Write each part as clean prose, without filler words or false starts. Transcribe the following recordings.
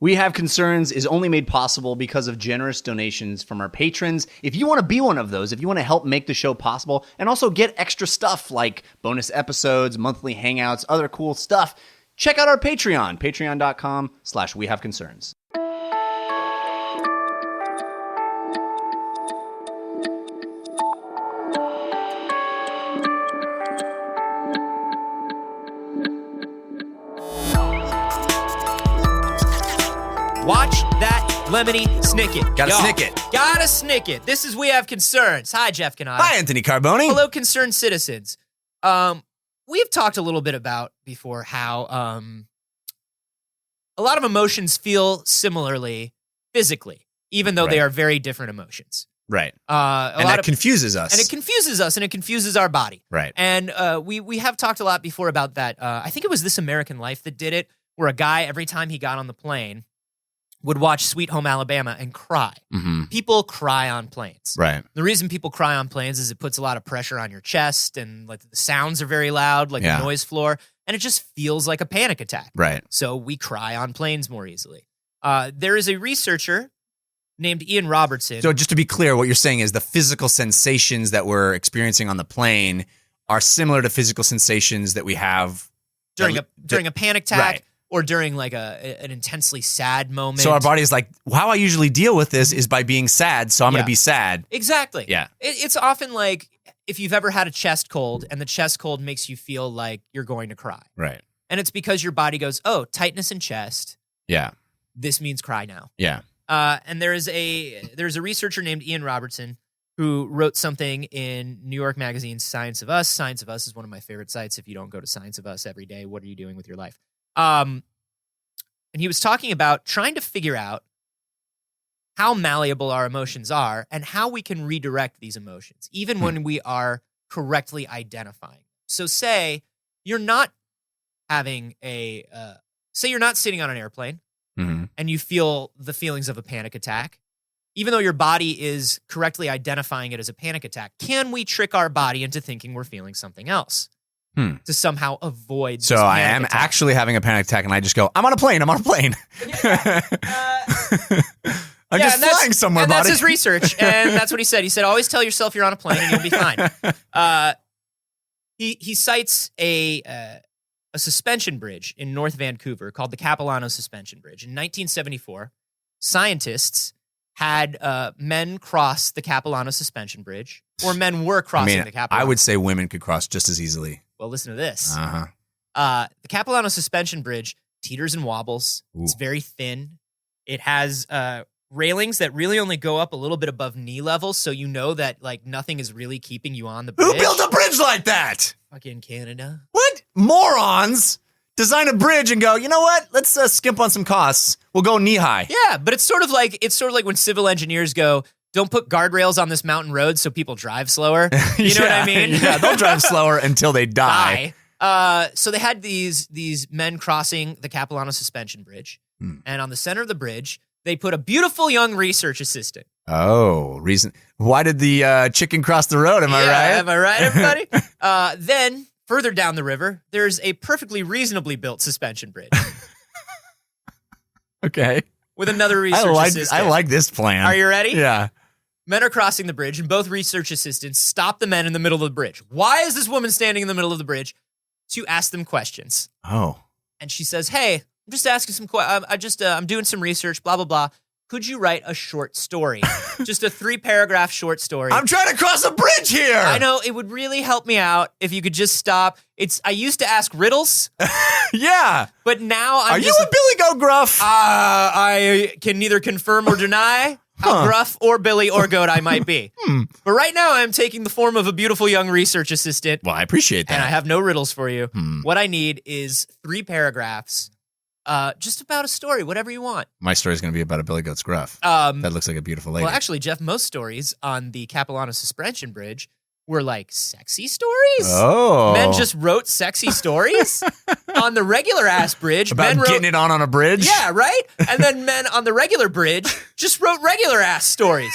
We Have Concerns is only made possible because of generous donations from our patrons. If you want to be one of those, if you want to help make the show possible and also get extra stuff like bonus episodes, monthly hangouts, other cool stuff, check out our Patreon, patreon.com/wehaveconcerns. Watch that lemony snicket. Gotta snick it. Gotta snick it. This is We Have Concerns. Hi, Jeff Canada. Hi, Anthony Carboni. Hello, concerned citizens. We have talked a little bit about before how a lot of emotions feel similarly physically, even though they are very different emotions. Right. And that confuses us. And it confuses us, and it confuses our body. Right. And we have talked a lot before about that. I think it was This American Life that did it, where a guy, every time he got on the plane, would watch Sweet Home Alabama and cry. Mm-hmm. People cry on planes. Right. The reason people cry on planes is it puts a lot of pressure on your chest, and like the sounds are very loud, like the noise floor, and it just feels like a panic attack. Right. So we cry on planes more easily. There is a researcher named Ian Robertson. So just to be clear, what you're saying is the physical sensations that we're experiencing on the plane are similar to physical sensations that we have during a panic attack. Right. Or during like an intensely sad moment. So our body is like, how I usually deal with this is by being sad, so I'm going to be sad. Exactly. Yeah. It's often like if you've ever had a chest cold and the chest cold makes you feel like you're going to cry. Right. And it's because your body goes, oh, tightness in chest. Yeah. This means cry now. Yeah. And there's a researcher named Ian Robertson who wrote something in New York Magazine's Science of Us. Science of Us is one of my favorite sites. If you don't go to Science of Us every day, what are you doing with your life? And he was talking about trying to figure out how malleable our emotions are and how we can redirect these emotions, even when we are correctly identifying. So say you're not having say you're not sitting on an airplane and you feel the feelings of a panic attack, even though your body is correctly identifying it as a panic attack. Can we trick our body into thinking we're feeling something else? To somehow avoid. So I am actually having a panic attack, and I just go, "I'm on a plane. I'm on a plane." I'm just flying somewhere, and buddy. That's his research, and that's what he said. He said, "Always tell yourself you're on a plane, and you'll be fine." He cites a suspension bridge in North Vancouver called the Capilano Suspension Bridge. In 1974, scientists had men cross the Capilano Suspension Bridge, or men were crossing the Capilano. I would say women could cross just as easily. Well, listen to this. Uh-huh. The Capilano Suspension Bridge teeters and wobbles. Ooh. It's very thin. It has railings that really only go up a little bit above knee level, so you know that like nothing is really keeping you on the bridge. Who built a bridge like that? Fucking Canada. What? Morons design a bridge and go, you know what? Let's skimp on some costs. We'll go knee high. Yeah, but it's sort of like when civil engineers go, don't put guardrails on this mountain road so people drive slower. You know what I mean? Yeah, they'll drive slower until they die. So they had these men crossing the Capilano Suspension Bridge, and on the center of the bridge, they put a beautiful young research assistant. Oh, reason. Why did the chicken cross the road? Am I right? Am I right, everybody? Then, further down the river, there's a perfectly reasonably built suspension bridge. Okay. With another research assistant. I like this plan. Are you ready? Yeah. Men are crossing the bridge, and both research assistants stop the men in the middle of the bridge. Why is this woman standing in the middle of the bridge? To ask them questions. Oh. And she says, hey, I'm just asking some questions. I'm doing some research, blah, blah, blah. Could you write a short story? Just a 3-paragraph short story. I'm trying to cross a bridge here. I know. It would really help me out if you could just stop. I used to ask riddles. Yeah. But now Are you a Billy Goat Gruff? I can neither confirm or deny how gruff or Billy or Goat I might be. But right now I'm taking the form of a beautiful young research assistant. Well, I appreciate that. And I have no riddles for you. What I need is 3 paragraphs. Just about a story, whatever you want. My story is going to be about a Billy Goat's Gruff. That looks like a beautiful lady. Well, actually, Jeff, most stories on the Capilano Suspension Bridge were like sexy stories. Oh. Men just wrote sexy stories on the regular ass bridge. About getting it on a bridge? Yeah, right? And then men on the regular bridge just wrote regular ass stories.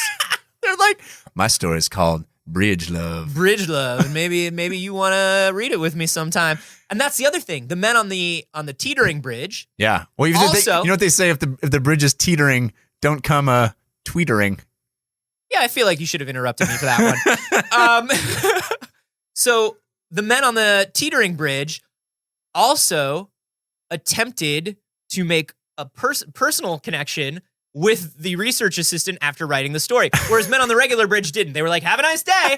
They're like, my story is called Bridge Love. Bridge Love. And maybe you want to read it with me sometime. And that's the other thing. The men on the teetering bridge. Yeah. Well, you Also- know what they say? If the bridge is teetering, don't come tweetering. Yeah, I feel like you should have interrupted me for that one. So the men on the teetering bridge also attempted to make a personal connection with the research assistant after writing the story, whereas men on the regular bridge didn't. They were like, "Have a nice day."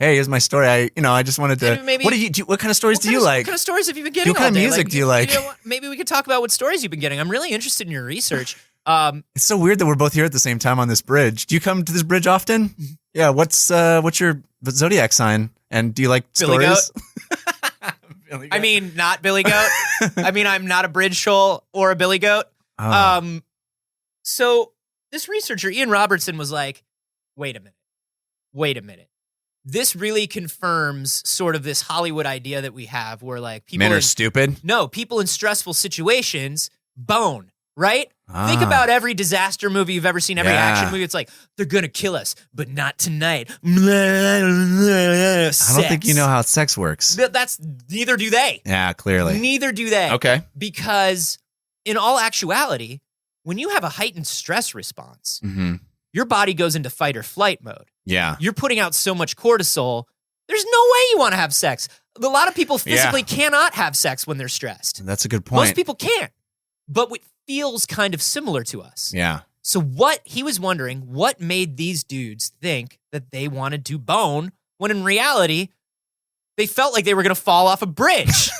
Hey, here's my story. I just wanted to. Maybe- what do you do? What kind of stories do you like? What kind of stories have you been getting? What kind of all day? music do you like? know what? Maybe we could talk about what stories you've been getting. I'm really interested in your research. It's so weird that we're both here at the same time on this bridge. Do you come to this bridge often? Yeah. What's your zodiac sign? And do you like Billy stories? Goat. I mean, not Billy Goat. I mean, I'm not a bridge shoal or a Billy Goat. Oh. So this researcher, Ian Robertson, was like, wait a minute. This really confirms sort of this Hollywood idea that we have where like people Men are stupid. No, people in stressful situations bone, right? Think about every disaster movie you've ever seen, every action movie. It's like, they're going to kill us, but not tonight. I don't think you know how sex works. That's neither do they. Yeah, clearly. Neither do they. Okay. Because in all actuality, when you have a heightened stress response, Mm-hmm. your body goes into fight or flight mode. Yeah. You're putting out so much cortisol. There's no way you want to have sex. A lot of people physically cannot have sex when they're stressed. That's a good point. Most people can't. But it feels kind of similar to us. Yeah. So he was wondering, what made these dudes think that they wanted to bone when in reality, they felt like they were going to fall off a bridge?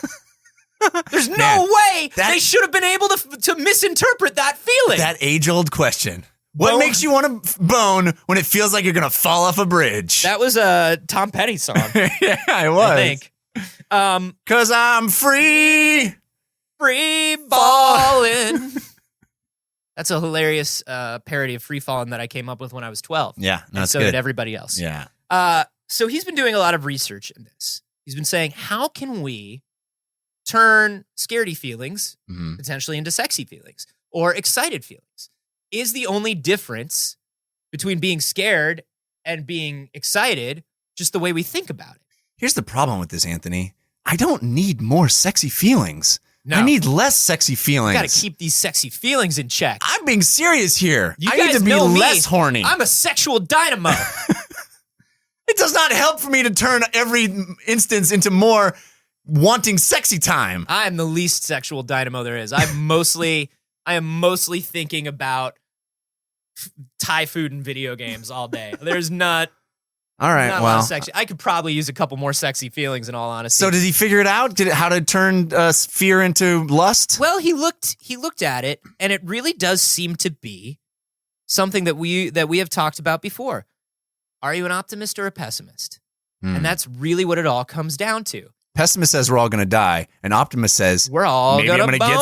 There's no way they should have been able to misinterpret that feeling. That age-old question. What Bone? makes you want to bone when it feels like you're going to fall off a bridge? That was a Tom Petty song, yeah, it was. I think. 'Cause I'm free. Free falling. That's a hilarious parody of Free Fallin' that I came up with when I was 12. Yeah, and that's so good. did everybody else. Yeah. So he's been doing a lot of research in this. He's been saying, how can we turn scaredy feelings Mhm. potentially into sexy feelings or excited feelings? Is the only difference between being scared and being excited just the way we think about it? Here's the problem with this, Anthony. I don't need more sexy feelings. No. I need less sexy feelings. You got to keep these sexy feelings in check. I'm being serious here. You I need guys to be know me. less horny. I'm a sexual dynamo. It does not help for me to turn every instance into more wanting sexy time. I am the least sexual dynamo there is. I am mostly thinking about Thai food and video games all day. There's not All right, a lot well. of sexy. I could probably use a couple more sexy feelings in all honesty. So did he figure it out? How to turn fear into lust? Well, he looked at it, and it really does seem to be something that we have talked about before. Are you an optimist or a pessimist? And that's really what it all comes down to. Pessimist says we're all going to die, and optimist says We're all maybe gonna I'm bone. get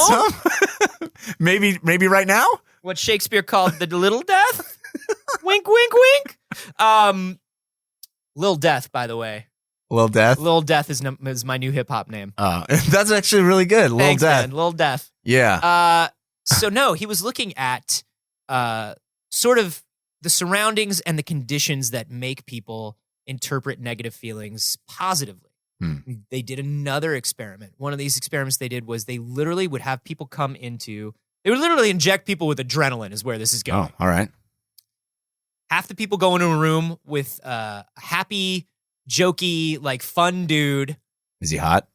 some. maybe right now. What Shakespeare called the little death. Wink, wink, wink. Lil Death, by the way. Lil Death. Lil Death is my new hip hop name. That's actually really good. Lil Thanks, Death. man. Lil Death. Yeah. So no, he was looking at sort of the surroundings and the conditions that make people interpret negative feelings positively. They did another experiment. One of these experiments they did was they literally would have people they would literally inject people with adrenaline is where this is going. Oh, all right. Half the people go into a room with a happy, jokey, like fun dude. Is he hot?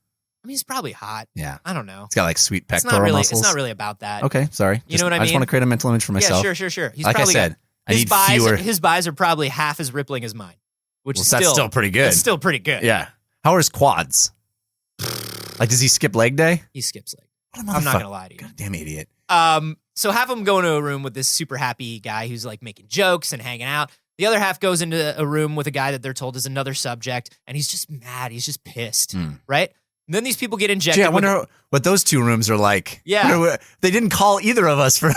I mean, he's probably hot. Yeah. I don't know. He's got like sweet It's pectoral muscles. It's not really about that. Okay, sorry. You know what I I just mean? want to create a mental image for myself. Yeah, sure. He's Like I probably said, I need fewer. His buys are probably half as rippling as mine, which is That's still pretty good. That's still pretty good. Yeah. How are his quads? Like, does he skip leg day? He skips leg. What a I'm not motherfucker. gonna lie to you. Goddamn idiot. So have him go into a room with this super happy guy who's like making jokes and hanging out. The other half goes into a room with a guy that they're told is another subject, and he's just mad. He's just pissed, right? And then these people get injected. Gee, I wonder what those two rooms are like. Yeah. They didn't call either of us for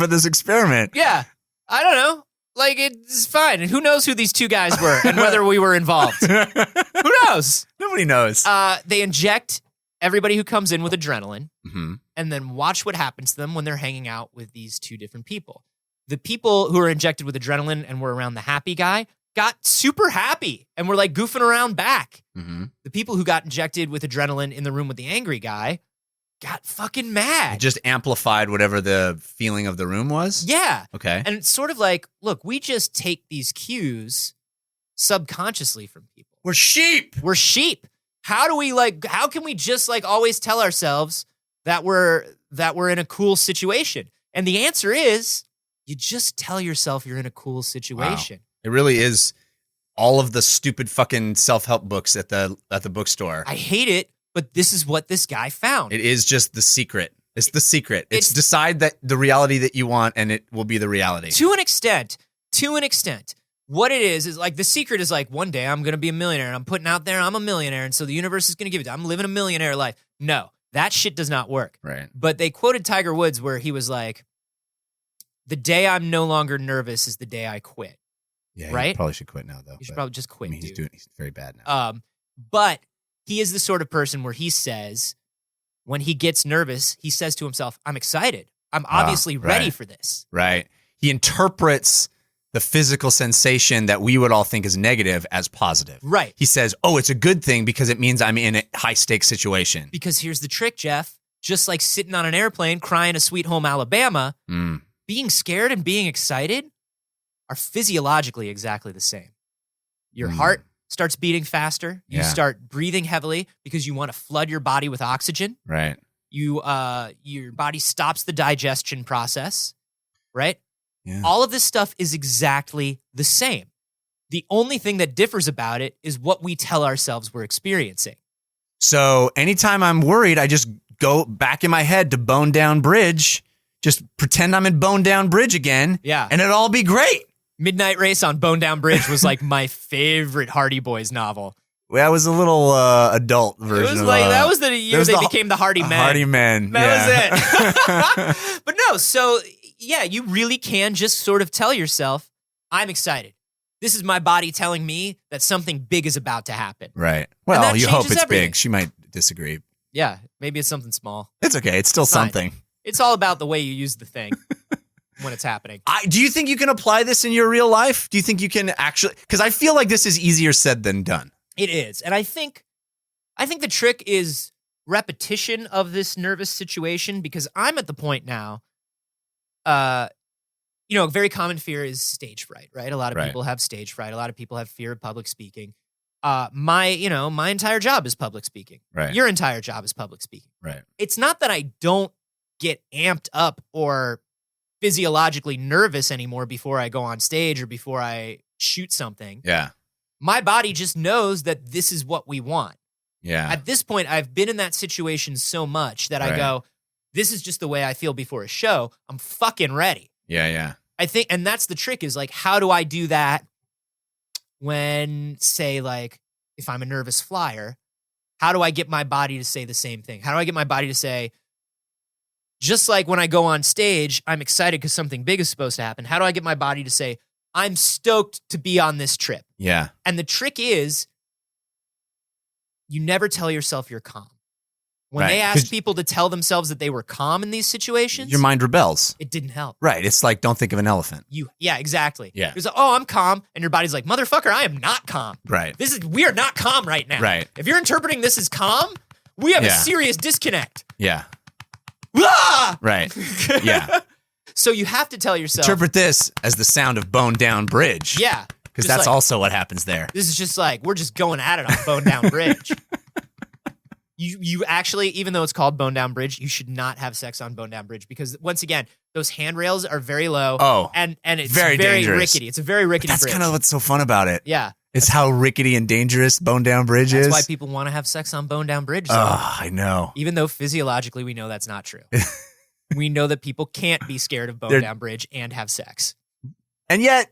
this experiment. Yeah. I don't know. Like, it's fine. And who knows who these two guys were and whether we were involved? Who knows? Nobody knows. They inject everybody who comes in with adrenaline Mm-hmm. and then watch what happens to them when they're hanging out with these two different people. The people who are injected with adrenaline and were around the happy guy got super happy and were like goofing around back. Mm-hmm. The people who got injected with adrenaline in the room with the angry guy got fucking mad. It just amplified whatever the feeling of the room was? Yeah. Okay. And it's sort of like, look, we just take these cues subconsciously from people. We're sheep. We're sheep. How can we just like always tell ourselves that we're in a cool situation? And the answer is you just tell yourself you're in a cool situation. Wow. It really is all of the stupid fucking self-help books at the bookstore. I hate it, but this is what this guy found. It is just the secret. It's the secret. It's decide that the reality that you want, and it will be the reality. To an extent. What it is like the secret is like, one day I'm going to be a millionaire and I'm putting out there I'm a millionaire and so the universe is going to give it to me. I'm living a millionaire life. No, that shit does not work. Right. But they quoted Tiger Woods where he was like, the day I'm no longer nervous is the day I quit. Yeah, right? He probably should quit now, though. You should probably just quit, he's very bad now. But he is the sort of person where he says, when he gets nervous, he says to himself, I'm excited. I'm obviously ready for this. Right. He interprets the physical sensation that we would all think is negative as positive. Right. He says, oh, it's a good thing because it means I'm in a high-stakes situation. Because here's the trick, Jeff. Just like sitting on an airplane crying a Sweet Home Alabama, being scared and being excited are physiologically exactly the same. Your heart starts beating faster. You start breathing heavily because you want to flood your body with oxygen. Right. Your body stops the digestion process, right? Yeah. All of this stuff is exactly the same. The only thing that differs about it is what we tell ourselves we're experiencing. So anytime I'm worried, I just go back in my head to Bone Down Bridge, just pretend I'm in Bone Down Bridge again. Yeah. And it'll all be great. Midnight Race on Bone Down Bridge was like my favorite Hardy Boys novel. That was a little adult version. It was of, like that was the year they became the Hardy Men. Hardy Men. That was it. But no, so yeah, you really can just sort of tell yourself, I'm excited. This is my body telling me that something big is about to happen. Right. Well, you hope changes it's everything. big. She might disagree. Yeah, maybe it's something small. It's okay. It's still Fine. something. It's all about the way you use the thing when it's happening. Do you think you can apply this in your real life? Do you think you can actually? Because I feel like this is easier said than done. It is. And I think the trick is repetition of this nervous situation because I'm at the point now, a very common fear is stage fright, right? A lot of people have stage fright. A lot of people have fear of public speaking. My entire job is public speaking. Right. Your entire job is public speaking. Right. It's not that I don't get amped up or physiologically nervous anymore before I go on stage or before I shoot something. Yeah. My body just knows that this is what we want. Yeah. At this point, I've been in that situation so much that I go, this is just the way I feel before a show. I'm fucking ready. Yeah, yeah. I think, and that's the trick is like, how do I do that when, say, like, if I'm a nervous flyer, how do I get my body to say the same thing? How do I get my body to say, just like when I go on stage, I'm excited because something big is supposed to happen. How do I get my body to say, I'm stoked to be on this trip? Yeah. And the trick is, you never tell yourself you're calm. When they asked people to tell themselves that they were calm in these situations, Your mind rebels. it didn't help. Right. It's like, don't think of an elephant. Yeah, exactly. Yeah. It was like, oh, I'm calm. And your body's like, motherfucker, I am not calm. Right. We are not calm right now. Right. If you're interpreting this as calm, we have a Yeah. serious disconnect. Yeah. Ah! Right. Yeah. So you have to tell yourself. Interpret this as the sound of Bone Down Bridge. Yeah. Because Just that's like, also what happens there. This is just like, we're just going at it on Bone Down Bridge. You actually, even though it's called Bone Down Bridge, you should not have sex on Bone Down Bridge because once again, those handrails are very low. Oh, and it's very very dangerous. rickety. It's a very rickety That's bridge. kind of what's so fun about it. Yeah. It's how rickety and dangerous Bone Down Bridge is. That's why people want to have sex on Bone Down Bridge. So Oh, I know. even though physiologically we know that's not true. We know that people can't be scared of Bone Down Bridge and have sex. And yet,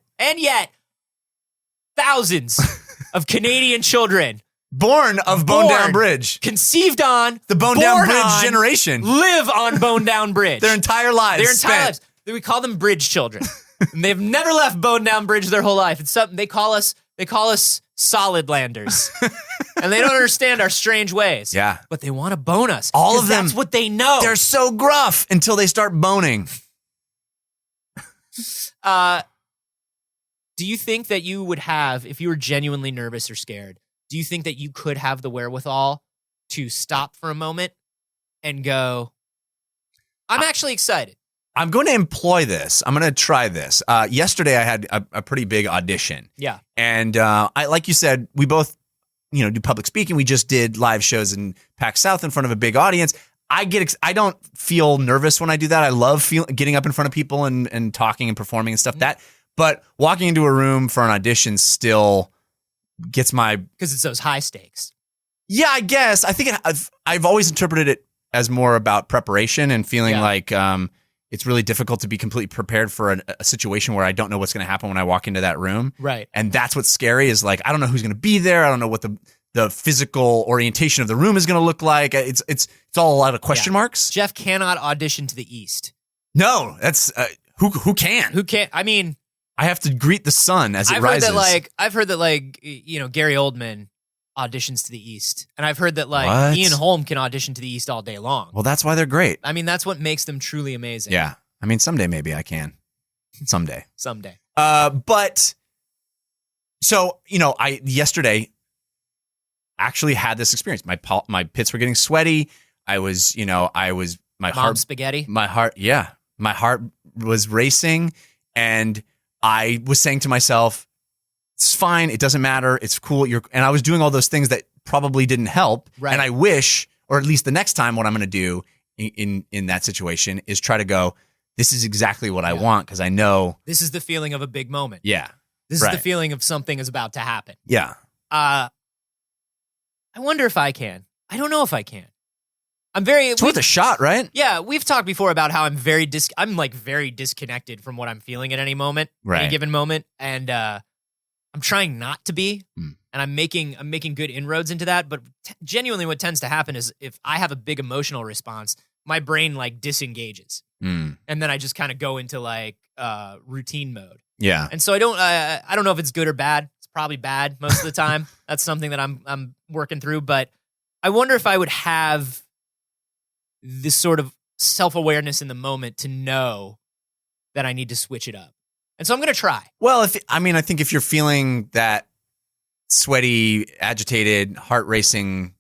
thousands of Canadian children born of Bone Down Bridge. conceived on The Bone Down Bridge generation. live on Bone Down Bridge. Their entire lives. lives. We call them bridge children. And they've never left Bone Down Bridge their whole life. It's something they call us solid landers. And they don't understand our strange ways. Yeah. But they want to bone us. All 'cause of them. That's what they know. They're so gruff until they start boning. Do you think that you would have, if you were genuinely nervous or scared, do you think that you could have the wherewithal to stop for a moment and go, I'm actually excited? I'm going to employ this. I'm going to try this. Yesterday, I had a pretty big audition. Yeah. And I, like you said, we both, do public speaking. We just did live shows in PAX South in front of a big audience. I don't feel nervous when I do that. I love getting up in front of people and talking and performing and stuff. But walking into a room for an audition still gets because it's those high stakes. Yeah, I guess. I think I've always interpreted it as more about preparation and feeling like it's really difficult to be completely prepared for a situation where I don't know what's going to happen when I walk into that room. Right. And that's what's scary is like, I don't know who's going to be there. I don't know what the physical orientation of the room is going to look like. It's all a lot of question marks. Jeff cannot audition to the East. No, that's who can? Who can't? I mean, I have to greet the sun as it rises. I've heard that Gary Oldman auditions to the East, and I've heard that What? Ian Holm can audition to the East all day long. Well, that's why they're great. I mean, that's what makes them truly amazing. Yeah. I mean, someday maybe I can. Someday. But so, I yesterday actually had this experience. My pits were getting sweaty. My heart spaghetti. My heart was racing, and I was saying to myself, it's fine. It doesn't matter. It's cool. And I was doing all those things that probably didn't help. Right. And I wish, or at least the next time, what I'm going to do in that situation is try to go, this is exactly what I want, because I know this is the feeling of a big moment. Yeah. This is the feeling of something is about to happen. Yeah. I wonder if I can. I don't know if I can. It's worth a shot, right? Yeah, we've talked before about how I'm very disconnected from what I'm feeling at any moment, any given moment, and I'm trying not to be, and I'm making good inroads into that. But genuinely, what tends to happen is if I have a big emotional response, my brain disengages, and then I just kind of go into routine mode. Yeah, and so I don't know if it's good or bad. It's probably bad most of the time. That's something that I'm working through. But I wonder if I would have this sort of self-awareness in the moment to know that I need to switch it up. And so I'm going to try. Well, I think if you're feeling that sweaty, agitated, heart racing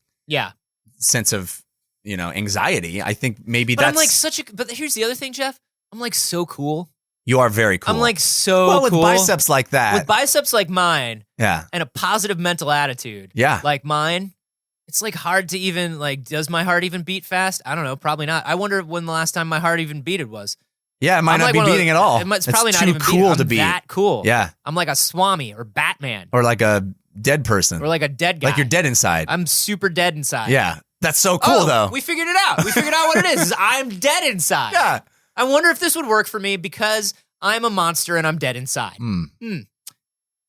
sense of, anxiety, I think maybe but that's... But here's the other thing, Jeff. I'm so cool. You are very cool. I'm so well, with cool. biceps like that. With biceps like mine. Yeah. And a positive mental attitude. Yeah. Like mine. It's hard to even, does my heart even beat fast? I don't know. Probably not. I wonder when the last time my heart even beated was. Yeah, it might not be beating at all. It's probably not even cool to beat. I'm that cool. Yeah. I'm like a Swami or Batman. Or like a dead person. Or like a dead guy. Like you're dead inside. I'm super dead inside. Yeah. That's so cool, though. We figured it out. We figured out what it is I'm dead inside. Yeah. I wonder if this would work for me because I'm a monster and I'm dead inside.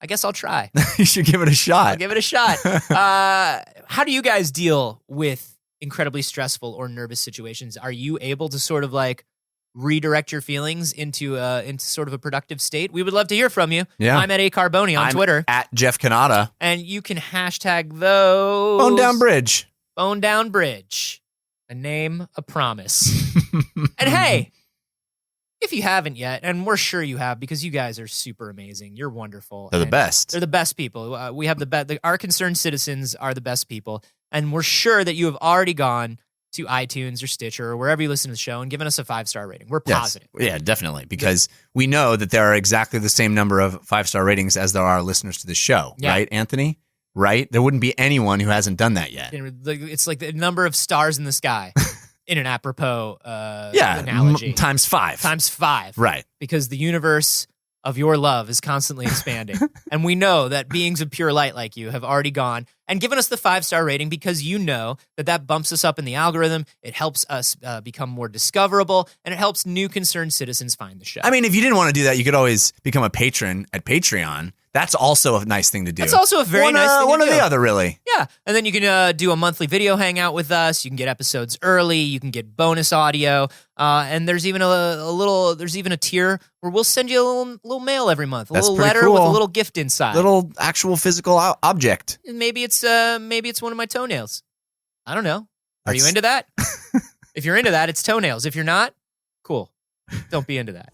I guess I'll try. You should give it a shot. I'll give it a shot. How do you guys deal with incredibly stressful or nervous situations? Are you able to sort of redirect your feelings into sort of a productive state? We would love to hear from you. Yeah. I'm at A Carboni on Twitter. At Jeff Canada. And you can hashtag those. Bone Down Bridge. Bone Down Bridge. A name, a promise. And hey, if you haven't yet, and we're sure you have because you guys are super amazing. You're wonderful. They're the best. They're the best people. We have the best. Our concerned citizens are the best people. And we're sure that you have already gone to iTunes or Stitcher or wherever you listen to the show and given us a 5-star rating. We're positive. Yes. Yeah, definitely. Because we know that there are exactly the same number of 5-star ratings as there are listeners to the show. Yeah. Right, Anthony? Right? There wouldn't be anyone who hasn't done that yet. It's like the number of stars in the sky. In an apropos analogy. Times 5. Times 5. Right. Because the universe of your love is constantly expanding. And we know that beings of pure light like you have already gone and given us the 5-star rating because you know that bumps us up in the algorithm. It helps us become more discoverable, and it helps new concerned citizens find the show. I mean, if you didn't want to do that, you could always become a patron at Patreon. That's also a nice thing to do. That's also a very nice thing to do. One or the other, really. Yeah. And then you can do a monthly video hangout with us. You can get episodes early. You can get bonus audio. And there's even there's even a tier where we'll send you a little mail every month. A little letter with a little gift inside. Little actual physical object. And maybe it's one of my toenails. I don't know. Are you into that? If you're into that, it's toenails. If you're not, cool. Don't be into that.